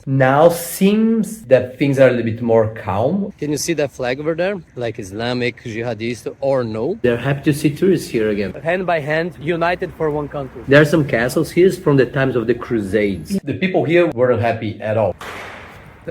Now seems that things are a little bit more calm. Can you see that flag over there? Like Islamic, jihadist, or no? They're happy to see tourists here again. Hand by hand, united for one country. There are some castles here from the times of the Crusades. The people here weren't happy at all.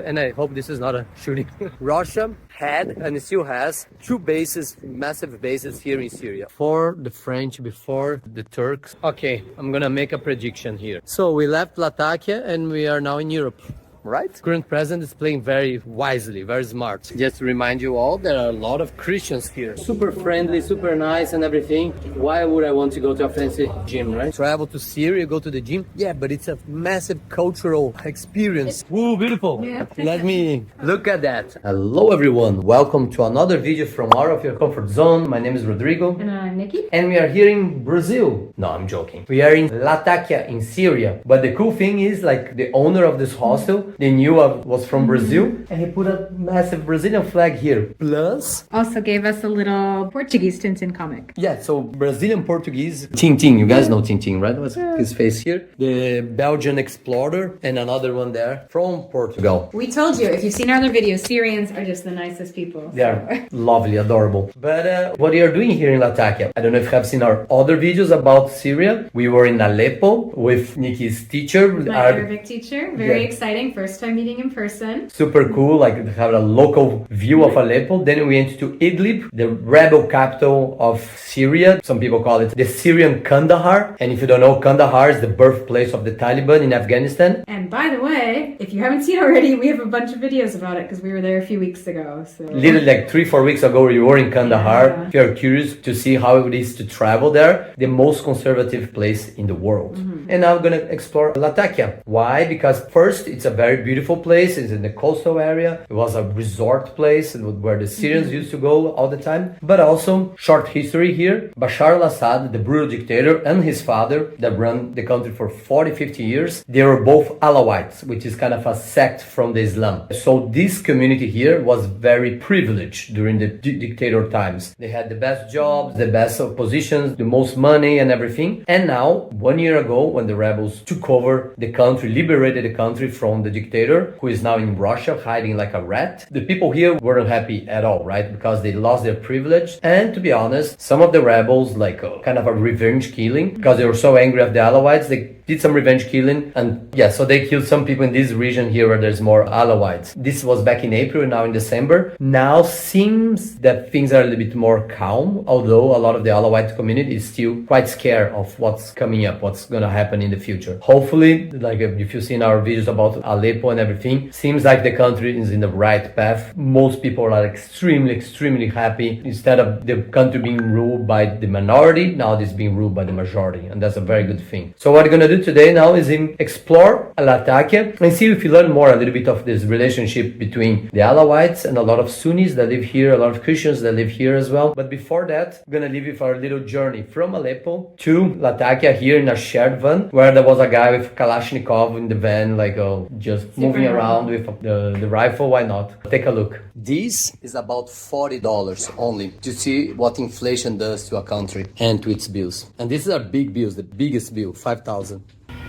And I hope this is not a shooting. Russia had and still has two bases, massive bases here in Syria. For the French, before the Turks. Okay, I'm gonna make a prediction here. So we left Latakia and we are now in Europe. Right? Current president is playing very wisely, very smart. Just to remind you all, there are a lot of Christians here. Super friendly, super nice and everything. Why would I want to go to a fancy gym, right? Travel to Syria, go to the gym? Yeah, but it's a massive cultural experience. Woo, beautiful. Yeah. Let me look at that. Hello everyone, welcome to another video from Out of Your Comfort Zone. My name is Rodrigo. And I'm Nikki. And we are here in Brazil. No, I'm joking. We are in Latakia in Syria. But the cool thing is, like, the owner of this hostel, they knew I was from Brazil, and he put a massive Brazilian flag here. Plus, also gave us a little Portuguese Tintin comic. yeah, so Brazilian Portuguese Tintin. You guys know Tintin, right? What's his face here? The Belgian explorer, and another one there from Portugal. We told you, if you've seen our other videos, Syrians are just the nicest people. They are lovely, adorable. But what you are doing here in Latakia? I don't know if you have seen our other videos about Syria. We were in Aleppo with Nikki's teacher. My Arabic teacher. Very exciting. First time meeting in person. Super cool, like to have a local view of Aleppo. Then we went to Idlib, the rebel capital of Syria. Some people call it the Syrian Kandahar. And if you don't know, Kandahar is the birthplace of the Taliban in Afghanistan. And by the way, if you haven't seen already, we have a bunch of videos about it because we were there a few weeks ago. So Literally like 3-4 weeks ago, you were in Kandahar. Yeah. If you're curious to see how it is to travel there, the most conservative place in the world. And now I'm gonna explore Latakia. Why? Because first, it's a very beautiful place. It's in the coastal area. It was a resort place where the Syrians used to go all the time. But also, short history here. Bashar al-Assad, the brutal dictator, and his father that ran the country for 40-50 years, they were both Alawites, which is kind of a sect from the Islam. So this community here was very privileged during the dictator times. They had the best jobs, the best positions, the most money and everything. And now, 1 year ago, when the rebels took over the country, liberated the country from the dictator, who is now in Russia hiding like a rat, the people here weren't happy at all, right? Because they lost their privilege. And to be honest, some of the rebels, like kind of a revenge killing, because they were so angry at the Alawites, they did some revenge killing. And yeah, so they killed some people in this region here where there's more Alawites. This was back in April, now in December. Now seems that things are a little bit more calm, although a lot of the Alawite community is still quite scared of what's coming up, what's gonna happen in the future. Hopefully, like if you've seen our videos about Aleppo and everything, seems like the country is in the right path. Most people are extremely happy. Instead of the country being ruled by the minority, now it's being ruled by the majority, and that's a very good thing. So what we're gonna do today now is explore Latakia and see if you learn more a little bit of this relationship between the Alawites and a lot of Sunnis that live here, a lot of Christians that live here as well. But before that, I'm gonna leave you for a little journey from Aleppo to Latakia here in a shared van, where there was a guy with Kalashnikov in the van, like just moving around with the rifle. Why not? Take a look. This is about $40 only to see what inflation does to a country and to its bills. And this is our big bills, the biggest bill, 5,000.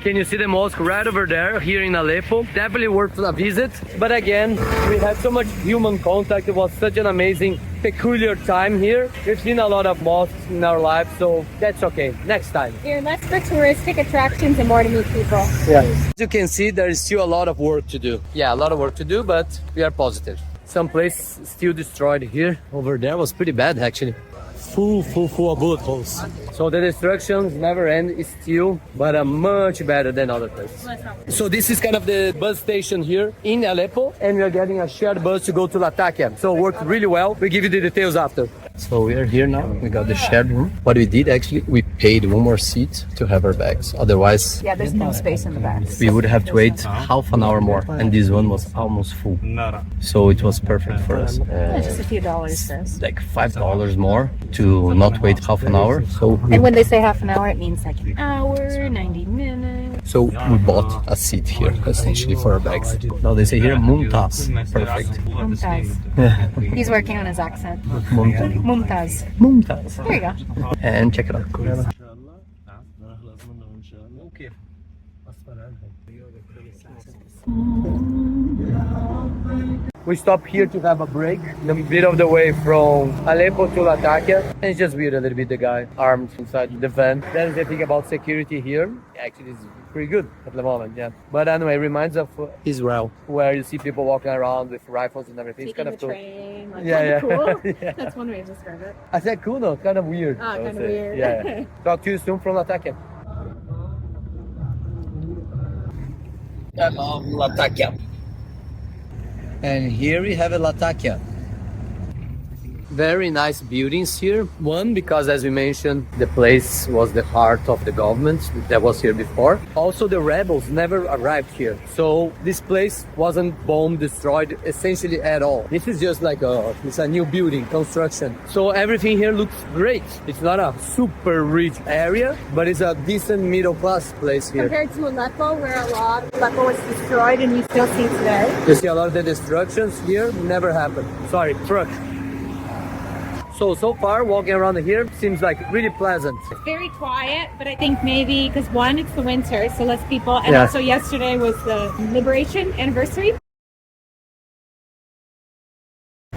Can you see the mosque right over there here in Aleppo? Definitely worth a visit. But again, we had so much human contact. It was such an amazing, peculiar time here. We've seen a lot of mosques in our lives, so that's okay. Next time. You're less for touristic attractions and more to meet people. Yeah. As you can see, there is still a lot of work to do. Yeah, a lot of work to do, but we are positive. Some place still destroyed here. Over there was pretty bad, actually. Full of bullet holes. So the destructions never end still, but much better than other places. So this is kind of the bus station here in Aleppo, and we are getting a shared bus to go to Latakia. So it worked really well. We'll give you the details after. So we are here now. We got the shared room. What we did actually, we paid one more seat to have our bags. Otherwise, Yeah, there's no space in the back. we would have to wait half an hour more, and this one was almost full. So it was perfect for us. It's just a few dollars, sis. Like $5 more to not wait half an hour. So And when they say half an hour, it means like an hour, 90 minutes. So we bought a seat here, essentially for our bags. Now they say here Mumtaz. Perfect. Mumtaz. He's working on his accent. Mumtaz. Mumtaz. Mumtaz. There you go. And check it out. We stopped here to have a break in the bit of the way from Aleppo to Latakia, and it's just weird a little bit, the guy armed inside the van. That is the thing about security here. Actually, it's pretty good at the moment, yeah. But anyway, it reminds of Israel, where you see people walking around with rifles and everything. It's kind of cool. Train, like, Yeah, cool. yeah. That's one way to describe it. I said cool, no, kind of weird. Ah, I would kind of say. weird. Yeah. Talk to you soon from Latakia. Latakia. And here we have a Latakia. Very nice buildings here. One, because as we mentioned, the place was the heart of the government that was here before. Also, the rebels never arrived here. So this place wasn't bombed, destroyed essentially at all. This is just like it's a new building, construction. So everything here looks great. It's not a super rich area, but it's a decent middle class place here. Compared to Aleppo, where a lot of Aleppo was destroyed and you still see today. You see a lot of the destructions here never happened. Sorry, truck. So far, walking around here seems like really pleasant. Very quiet, but I think maybe because one, it's the winter, so less people, and Yeah. also yesterday was the liberation anniversary.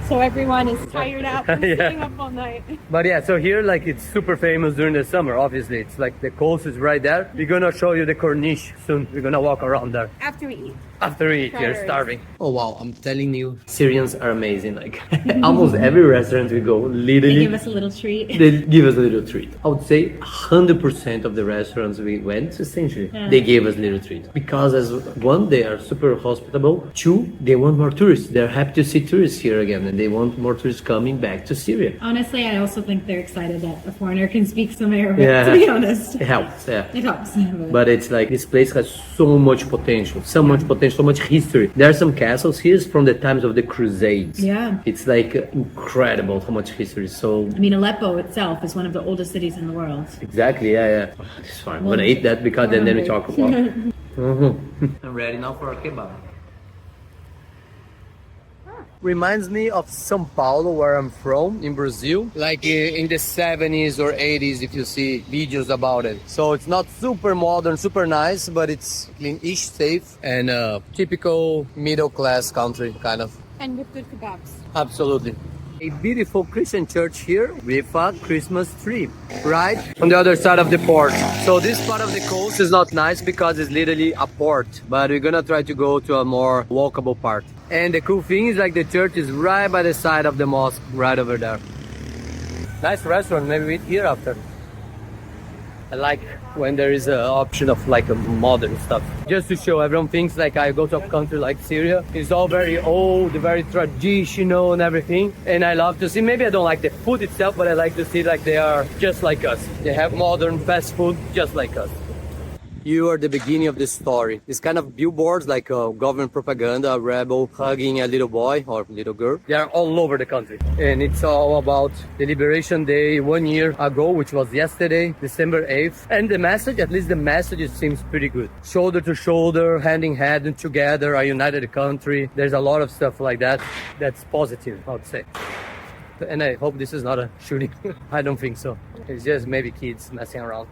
So everyone is tired out from Yeah. staying up all night. But yeah, so here like it's super famous during the summer, obviously. It's like the coast is right there. We're gonna show you the corniche soon. We're gonna walk around there. After we eat. After we eat, you're Tired. starving. Oh wow, I'm telling you, Syrians are amazing. Like almost every restaurant we go, They literally, give us a little treat. they give us a little treat. I would say 100% of the restaurants we went, essentially, they gave us little treat. Because as one, they are super hospitable. Two, they want more tourists. They're happy to see tourists here again, and they want more tourists coming back to Syria. Honestly, I also think they're excited that a foreigner can speak some Arabic, Yeah. to be honest. It helps, yeah. It helps. But it's like this place has so much potential, so much history. There are some castles here from the times of the Crusades. Yeah. It's like incredible how much history. So I mean, Aleppo itself is one of the oldest cities in the world. exactly, yeah. Oh, this is fine. I'm gonna eat that because then we talk about. I'm ready now for a kebab. Reminds me of São Paulo, where I'm from, in Brazil. Like in the 70s or 80s, if you see videos about it. So it's not super modern, super nice, but it's clean-ish, safe, and typical middle-class country, kind of. And with good kebabs. Absolutely. A beautiful Christian church here with a Christmas tree, right on the other side of the port. So this part of the coast is not nice because it's literally a port, but we're gonna try to go to a more walkable part. And the cool thing is like the church is right by the side of the mosque, right over there. Nice restaurant, maybe we eat here after. I like when there is an option of like a modern stuff. Just to show everyone thinks like I go to a country like Syria. It's all very old, very traditional and everything. And I love to see, maybe I don't like the food itself, but I like to see like they are just like us. They have modern fast food just like us. You are the beginning of the story. This kind of billboards like government propaganda, a rebel hugging a little boy or little girl. They are all over the country. And it's all about the Liberation Day 1 year ago, which was yesterday, December 8th. And the message, at least the message, seems pretty good. Shoulder to shoulder, hand in hand and together, a united country. There's a lot of stuff like that. That's positive, I would say. And I hope this is not a shooting. I don't think so. It's just maybe kids messing around.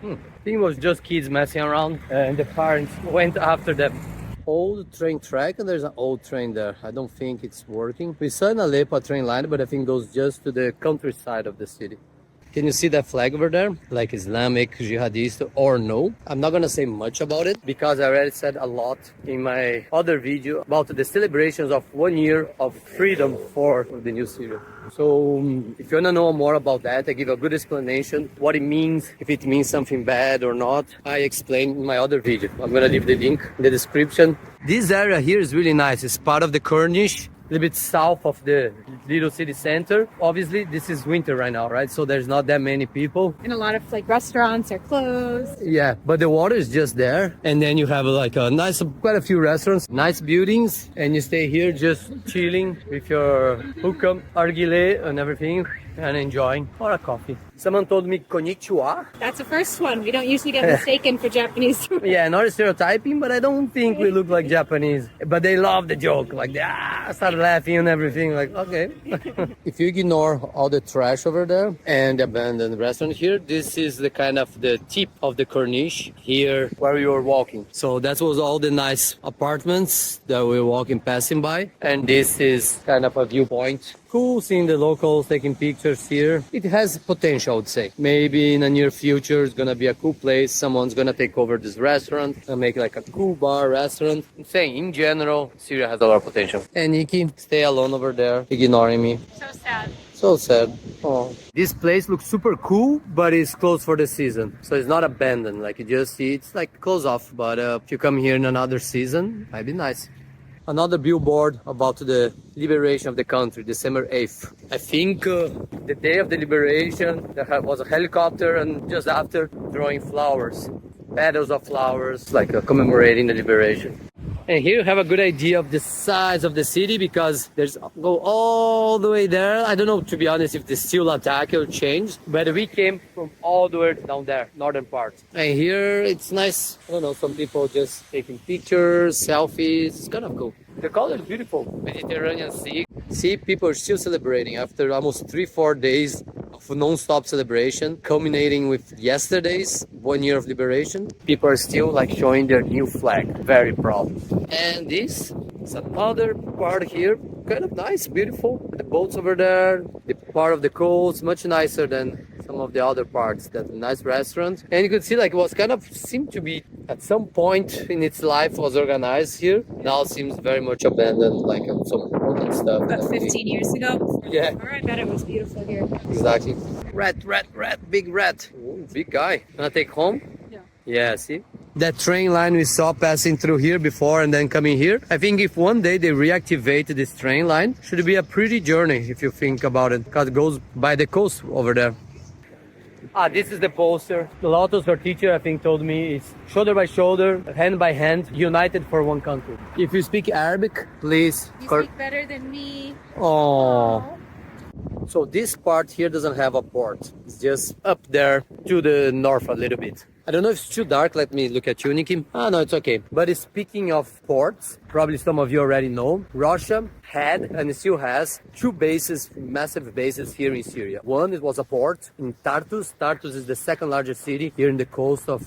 I think it was just kids messing around and the parents went after them. Old train track, and there's an old train there. I don't think it's working. We saw in Aleppo a train line, but I think it goes just to the countryside of the city. Can you see that flag over there? Like Islamic, jihadist or no? I'm not gonna say much about it because I already said a lot in my other video about the celebrations of 1 year of freedom for the new Syria. So if you wanna know more about that, I give a good explanation, what it means, if it means something bad or not. I explain in my other video. I'm gonna leave the link in the description. This area here is really nice. It's part of the Corniche, a little bit south of the little city center. Obviously, this is winter right now, right? So there's not that many people. And a lot of like restaurants are closed. Yeah, but the water is just there. And then you have like a nice, quite a few restaurants, nice buildings. And you stay here just chilling with your hookah, argile and everything and enjoying, or a coffee. Someone told me konnichiwa. That's the first one. We don't usually get mistaken for Japanese. Yeah, not stereotyping, but I don't think we look like Japanese. But they love the joke, like they started laughing and everything. Like, okay, If you ignore all the trash over there and the abandoned restaurant here, this is the kind of the tip of the corniche here where you were walking. So that was all the nice apartments that we were walking, passing by. And this is kind of a viewpoint. Cool seeing the locals taking pictures here. It has potential, I would say. Maybe in the near future, it's gonna be a cool place. Someone's gonna take over this restaurant and make like a cool bar restaurant. I'm saying, in general, Syria has a lot of potential. And Nikki, stay alone over there, ignoring me. So sad. So sad. Oh. This place looks super cool, but it's closed for the season. So it's not abandoned. Like you just see, it's like closed off. But if you come here in another season, might be nice. Another billboard about the liberation of the country, December 8th. I think the day of the liberation, there was a helicopter and just after throwing flowers, petals of flowers, like commemorating the liberation. And here you have a good idea of the size of the city because there's go all the way there. I don't know, to be honest, if the still Latakia or changed, but we came from all the way down there, northern part. And here it's nice. I don't know, some people just taking pictures, selfies. It's kind of cool. The color is beautiful. Mediterranean Sea. See, people are still celebrating after almost 3-4 days of non-stop celebration, culminating with yesterday's 1 year of liberation. People are still like showing their new flag. Very proud. And this is another part here. Kind of nice, beautiful. The boats over there, the part of the coast, much nicer than some of the other parts. That nice restaurant. And you could see like it was kind of seemed to be at some point in its life was organized here. Now it seems very much abandoned, like some important stuff. About 15 years ago. Yeah. Or I bet it was beautiful here. Exactly. Rat, big rat. Ooh, big guy. Wanna take home? Yeah. Yeah, see? That train line we saw passing through here before and then coming here. I think if one day they reactivate this train line, should be a pretty journey if you think about it, because it goes by the coast over there. Ah, this is the poster. Lotus, her teacher, I think, told me it's shoulder by shoulder, hand by hand, united for one country. If you speak Arabic, please. You speak better than me. Oh. So this part here doesn't have a port. It's just up there to the north a little bit. I don't know if it's too dark. Let me look at you, Nikki. Ah, no, it's okay. But speaking of ports, probably some of you already know, Russia had and still has 2 bases, massive bases here in Syria. One, it was a port in Tartus. Tartus is the second largest city here in the coast of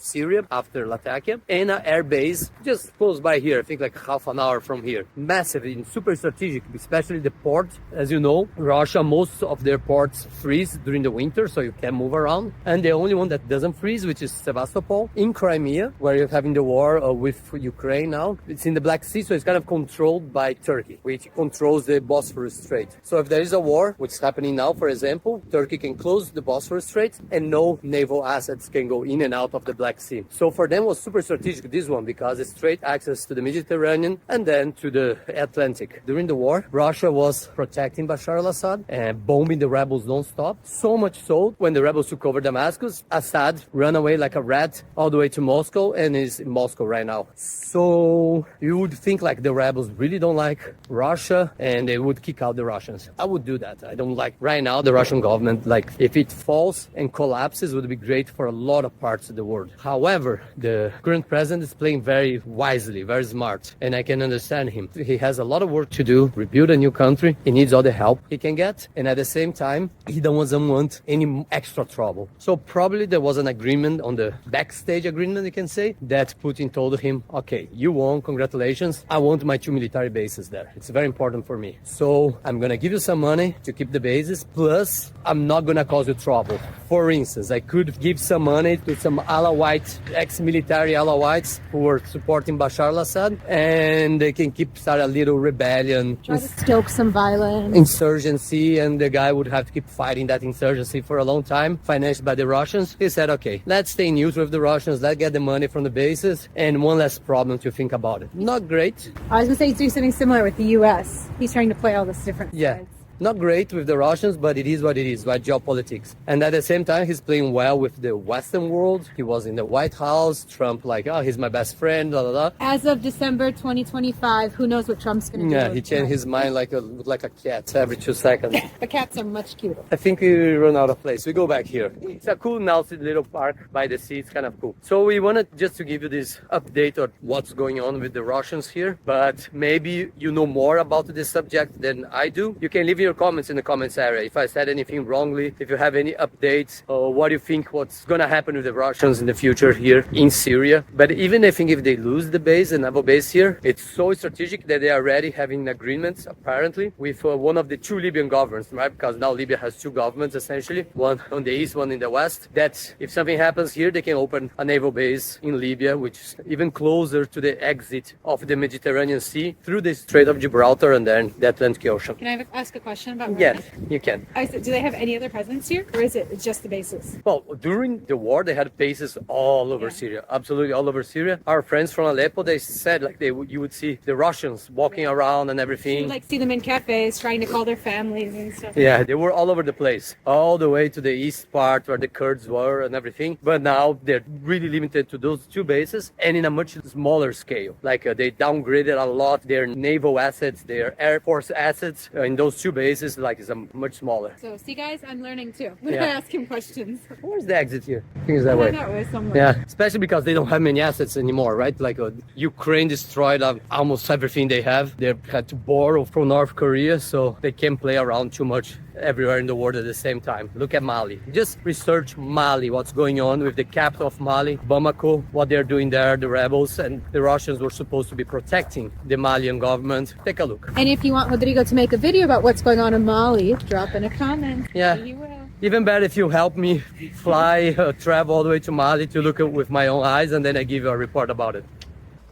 Syria after Latakia. And an air base just close by here, I think like half an hour from here. Massive and super strategic, especially the port. As you know, Russia, most of their ports freeze during the winter, so you can move around. And the only one that doesn't freeze, which is Sevastopol in Crimea, where you're having the war with Ukraine now. It's in the Black Sea, so it's kind of controlled by Turkey, which controls the Bosphorus Strait. So if there is a war, which is happening now, for example, Turkey can close the Bosphorus Strait and no naval assets can go in and out of the Black Sea. So for them it was super strategic, this one, because it's straight access to the Mediterranean and then to the Atlantic. During the war, Russia was protecting Bashar al-Assad and bombing the rebels non-stop. So much so, when the rebels took over Damascus, Assad ran away like a rat all the way to Moscow and is in Moscow right now. So you would think like the rebels really don't like Russia and they would kick out the Russians. I would do that. I don't like right now the Russian government. Like if it falls and collapses, it would be great for a lot of parts of the world. However, the current president is playing very wisely, very smart, and I can understand him. He has a lot of work to do, rebuild a new country. He needs all the help he can get, and at the same time, he doesn't want any extra trouble. So probably there was an agreement on the backstage agreement, you can say, that Putin told him, okay, you won, congratulations. I want my 2 military bases there. It's very important for me. So I'm going to give you some money to keep the bases, plus I'm not going to cause you trouble. For instance, I could give some money to some Alawite, ex-military Alawites who were supporting Bashar al-Assad, and they can start a little rebellion. Try to stoke some violence. Insurgency, and the guy would have to keep fighting that insurgency for a long time, financed by the Russians. He said, okay, let's stay neutral with the Russians, let's get the money from the bases, and one less problem to think about it. Not great. I was going to say he's doing something similar with the U.S. He's trying to play all this different sides. Not great with the Russians, but it is what it is, right? Geopolitics. And at the same time, he's playing well with the Western world. He was in the White House. Trump like, oh, he's my best friend, blah, blah, blah. As of December 2025, who knows what Trump's going to do? Yeah, he changed his mind like a cat every 2 seconds. The cats are much cuter. I think we run out of place. We go back here. It's a cool now little park by the sea. It's kind of cool. So we wanted just to give you this update on what's going on with the Russians here. But maybe you know more about this subject than I do. You can leave your comments in the comments area. If I said anything wrongly, if you have any updates, or what do you think what's gonna happen with the Russians in the future here in Syria. But even I think if they lose the base, the naval base here, it's so strategic that they are already having agreements apparently with one of the two Libyan governments, right? Because now Libya has two governments essentially, one on the east, one in the west. That if something happens here, they can open a naval base in Libya, which is even closer to the exit of the Mediterranean Sea through the Strait of Gibraltar and then the Atlantic Ocean. Can I ask a question about Yes, you can. Do they have any other presence here, or is it just the bases? Well, during the war, they had bases all over Syria, absolutely all over Syria. Our friends from Aleppo, they said like you would see the Russians walking around and everything. You like see them in cafes, trying to call their families and stuff. Yeah, they were all over the place, all the way to the east part where the Kurds were and everything. But now they're really limited to those two bases and in a much smaller scale. Like they downgraded a lot their naval assets, their air force assets in those two bases. Like it's much smaller. So see, guys, I'm learning too. I'm gonna ask him questions. Where's the exit here? I think it's that way. That way somewhere. Yeah, especially because they don't have many assets anymore, right? Like Ukraine destroyed almost everything they have. They had to borrow from North Korea, so they can't play around too much everywhere in the world at the same time. Look at Mali. Just research Mali, what's going on with the capital of Mali, Bamako, what they're doing there, the rebels, and the Russians were supposed to be protecting the Malian government. Take a look. And if you want Rodrigo to make a video about what's going on in Mali, drop in a comment. Yeah. He will. Even better if you help me fly, travel all the way to Mali to look at with my own eyes, and then I give you a report about it.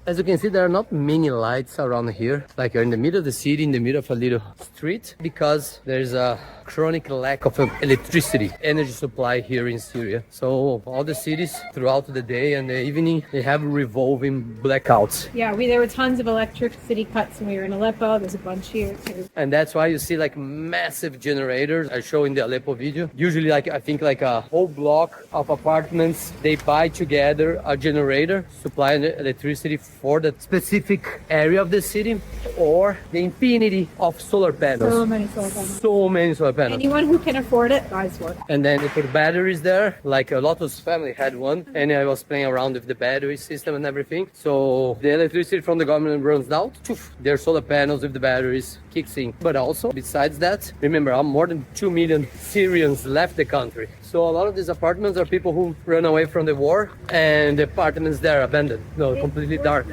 As you can see, there are not many lights around here. Like you're in the middle of the city, in the middle of a little street, because there's a chronic lack of electricity, energy supply here in Syria. So all the cities throughout the day and the evening, they have revolving blackouts. Yeah, there were tons of electricity cuts when we were in Aleppo. There's a bunch here too. And that's why you see like massive generators. I show in the Aleppo video. Usually like, I think like a whole block of apartments, they buy together a generator, supplying electricity for that specific area of the city, or the infinity of solar panels. So many solar panels. So many solar panels. Anyone who can afford it buys one. And then they put batteries there, like a Lotus family had one, and I was playing around with the battery system and everything. So the electricity from the government runs out, their solar panels with the batteries kicks in. But also, besides that, remember, more than 2 million Syrians left the country. So a lot of these apartments are people who ran away from the war, and the apartments there are abandoned, completely dark.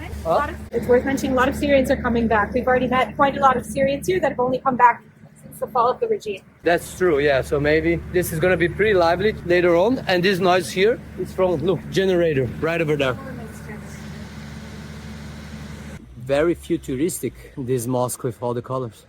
It's worth mentioning a lot of Syrians are coming back. We've already met quite a lot of Syrians here that have only come back since the fall of the regime. That's true, yeah. So maybe this is going to be pretty lively later on. And this noise here is from, look, generator right over there. Very futuristic, this mosque with all the colors.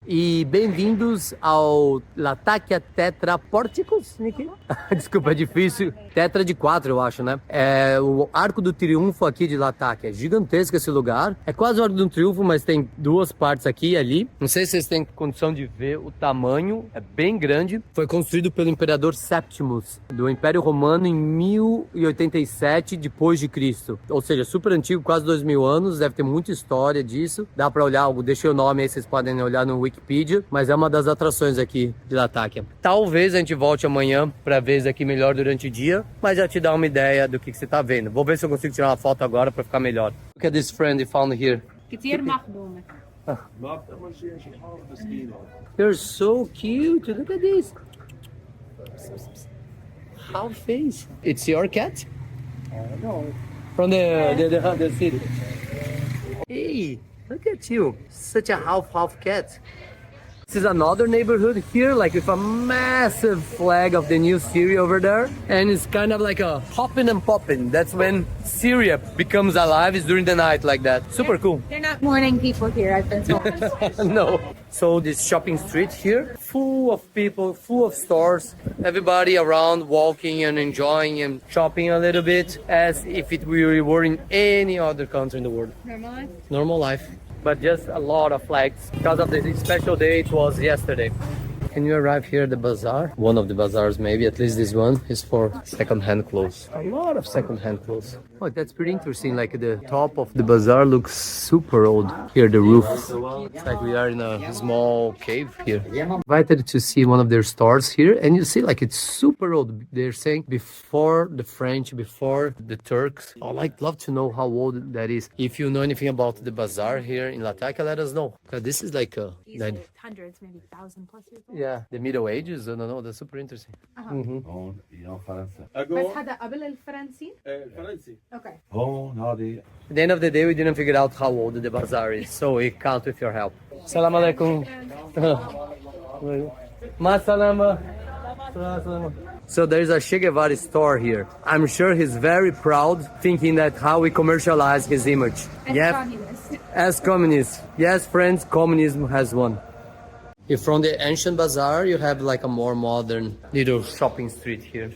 E bem-vindos ao Latakia Tetra Pórticos, Nick? Desculpa, é difícil. Tetra de 4, eu acho, né? É o Arco do Triunfo aqui de Latakia. É gigantesco esse lugar. É quase o Arco do Triunfo, mas tem duas partes aqui e ali. Não sei se vocês têm condição de ver o tamanho. É bem grande. Foi construído pelo Imperador Septimus, do Império Romano, em 1087 depois de Cristo. Ou seja, super antigo, quase 2000 anos. Deve ter muita história disso. Dá pra olhar, deixei o nome aí, vocês podem olhar no Wikipedia, mas é uma das atrações aqui de Latakia. Talvez a gente volte amanhã para ver isso aqui melhor durante o dia, mas já te dá uma ideia do que você tá vendo. Vou ver se eu consigo tirar uma foto agora para ficar melhor. Look at this friend we found here. You're so cute. Look at this. How face? It's your cat? No. From the city. Hey. Look at you, such a half cat. This is another neighborhood here, like with a massive flag of the new Syria over there. And it's kind of like a hopping and popping. That's when Syria becomes alive, is during the night like that. Super cool. They're not morning people here, I've been told. No. So this shopping street here, full of people, full of stores, everybody around walking and enjoying and shopping a little bit, as if we were in any other country in the world. Normal life? Normal life. but just a lot of flags because of the special day it was yesterday. Can you arrive here at the bazaar? One of the bazaars, maybe, at least this one, is for second-hand clothes. A lot of second-hand clothes. Oh, that's pretty interesting. Like the top of the bazaar looks super old. Here, the roof. It's like we are in a small cave here. Invited to see one of their stores here, and you see like it's super old. They're saying before the French, before the Turks. I'd like love to know how old that is. If you know anything about the bazaar here in Latakia, let us know. This is like a... Hundreds, maybe 1,000 plus years old. Yeah, the Middle Ages. I don't know. That's super interesting. بس هذا قبل الفرنسي؟ Okay. At the end of the day, we didn't figure out how old the bazaar is, so we count with your help. Salam alaikum. Ma salama. So there's a Che Guevara store here. I'm sure he's very proud, thinking that how we commercialize his image. Communist. As communists. Yes, friends, communism has won. If from the ancient bazaar, you have like a more modern little shopping street here.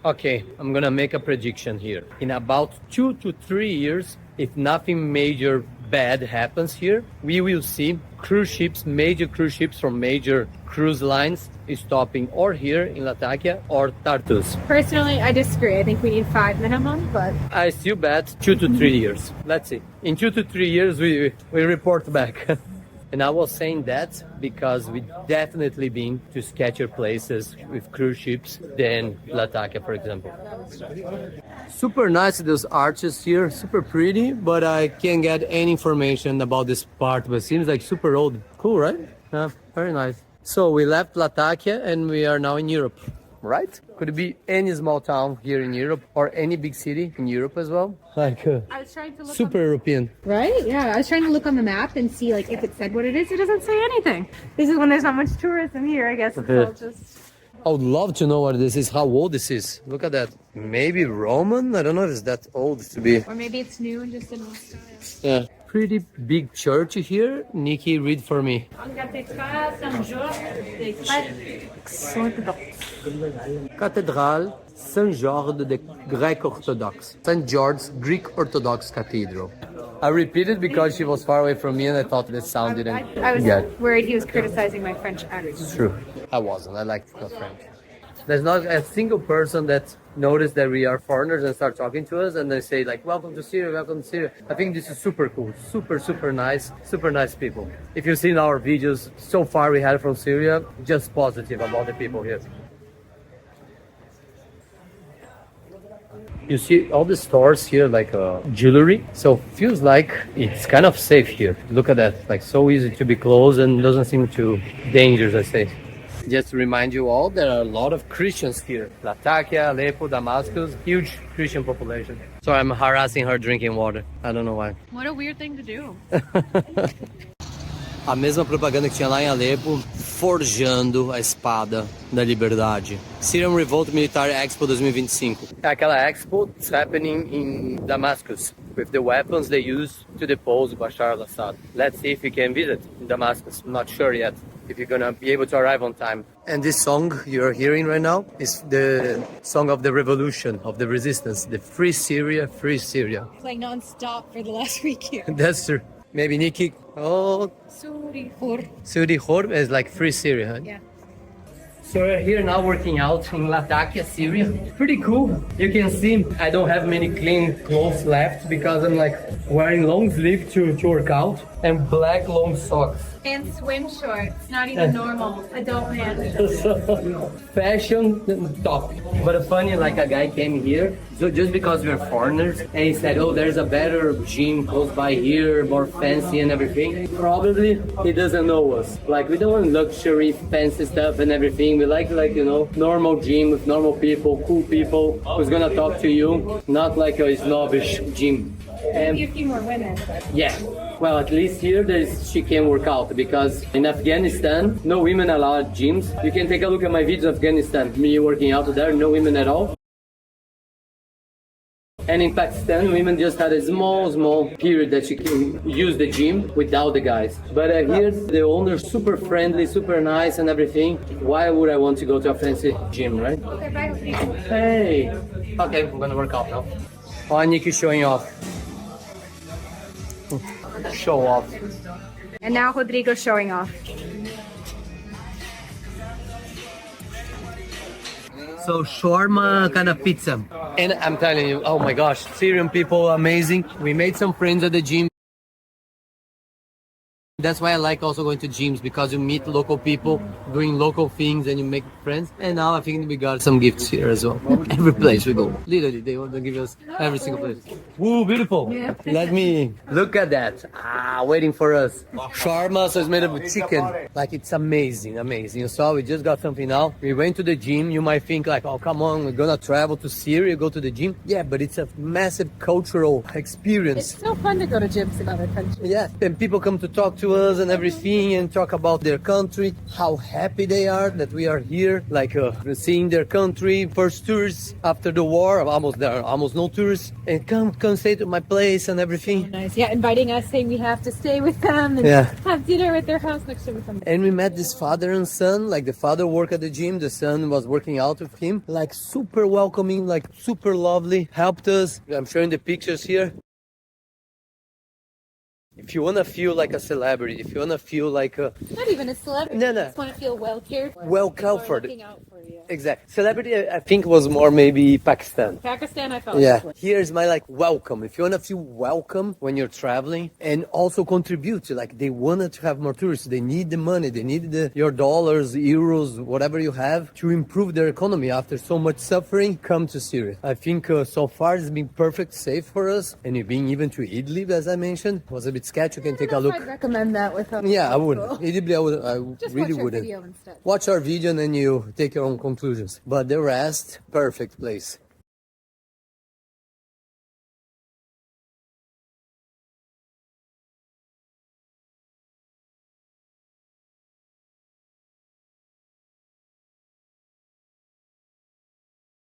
Okay, I'm gonna make a prediction here. In about 2 to 3 years, if nothing major bad happens here, we will see cruise ships, major cruise ships from major cruise lines stopping or here in Latakia or Tartus. Personally, I disagree. I think we need 5 minimum, but I still bet 2 to 3 years. Let's see. In 2 to 3 years, we report back. And I was saying that because we definitely been to sketchier places with cruise ships than Latakia, for example. Super nice, those arches here, super pretty, but I can't get any information about this part, but it seems like super old. Cool, right? Yeah, very nice. So we left Latakia and we are now in Europe, right? Could it be any small town here in Europe or any big city in Europe as well? Like I was trying to look super European. Right? Yeah, I was trying to look on the map and see like if it said what it is. It doesn't say anything. This is when there's not much tourism here, I guess. It's all just... I would love to know what this is, how old this is. Look at that. Maybe Roman? I don't know if it's that old to be. Or maybe it's new and just in old style. Yeah. Pretty big church here. Nikki, read for me. Cathédrale Saint-Georges de Greek Orthodox. St. George's Greek Orthodox Cathedral. I repeated because she was far away from me and I thought that sound didn't I was get. worried he was criticizing my French accent. It's true. I wasn't. I like French. There's not a single person that noticed that we are foreigners and start talking to us and they say like, welcome to Syria, welcome to Syria. I think this is super cool, super nice people. If you've seen our videos so far we had from Syria, just positive about the people here. You see all the stores here like jewelry, so feels like it's kind of safe here. Look at that, like so easy to be close and doesn't seem too dangerous, I say. Just to remind you all, there are a lot of Christians here. Latakia, Aleppo, Damascus, huge Christian population. So I'm harassing her drinking water. I don't know why. What a weird thing to do. A mesma propaganda que tinha lá em Alepo, forjando a espada da liberdade. Syrian Revolt Military Expo 2025. Aquela expo is happening in Damascus with the weapons they use to depose Bashar al-Assad. Let's see if we can visit Damascus. I'm not sure yet if you're gonna be able to arrive on time. And this song you're hearing right now is the song of the revolution, of the resistance, the Free Syria, Free Syria. Playing non-stop for the last week here. That's true. Maybe Nikki, Suri Khor is like Free Syria, huh? Yeah. So we're here now working out in Latakia, Syria. Pretty cool. You can see I don't have many clean clothes left because I'm like wearing long sleeve to work out and black long socks. And swim shorts. Not even normal. Adult man. Fashion top. But funny, like a guy came here, so just because we're foreigners, and he said, oh, there's a better gym close by here, more fancy and everything. Probably he doesn't know us. Like we don't want luxury, fancy stuff and everything. We like, you know, normal gym with normal people, cool people who's gonna talk to you, not like a snobbish gym. And A few more women. yeah, well, at least here she can work out because in Afghanistan, no women allowed at gyms. You can take a look at my videos of Afghanistan, me working out there, no women at all. And in Pakistan, women just had a small period that she can use the gym without the guys. But here, the owner's super friendly, super nice and everything. Why would I want to go to a fancy gym, right? Okay, bye. Hey! Okay, I'm gonna work out now. Oh, Nikki showing off. show off. And now Rodrigo's showing off. So shawarma kind of pizza. And I'm telling you, oh my gosh, Syrian people amazing. We made some friends at the gym. That's why I like also going to gyms, because you meet local people doing local things and you make friends. And now I think we got some gifts here as well. Every place we go, literally, they want to give us every single place. Woo, beautiful. Yeah. Let me look at that. Waiting for us. Shawarma, so it's made of chicken. Like, it's amazing, amazing. You saw, we just got something now. We went to the gym. You might think like, oh, come on, we're gonna travel to Syria, go to the gym. Yeah, but it's a massive cultural experience. It's so fun to go to gyms in other countries. Yeah, and people come to talk to us and everything and talk about their country, how happy they are that we are here, like seeing their country. First tourists after the war, almost there are almost no tourists, and come stay to my place and everything. Nice. Yeah, inviting us, saying we have to stay with them and have dinner at their house next to them. And we met this father and son, like the father worked at the gym, the son was working out with him, like super welcoming, like super lovely, helped us. I'm showing the pictures here. If you want to feel like a celebrity, if you want to feel like a... Not even a celebrity. No. You just want to feel well cared for. Well People are comforted. looking out for you. Exactly. Celebrity, I think, was more maybe Pakistan. Pakistan, I felt. Yeah. this way. Here's my like welcome. If you want to feel welcome when you're traveling and also contribute, like they wanted to have more tourists. They need the money. They need your dollars, euros, whatever you have to improve their economy after so much suffering. Come to Syria. I think so far it's been perfect, safe for us. And you've been even to Idlib, as I mentioned, was a bit sketchy. You can take a look. I'd recommend that with them. Yeah, I would. Idlib, I Just really watch our wouldn't. video instead. Watch our video and then you take your own conclusions. But the rest, perfect place.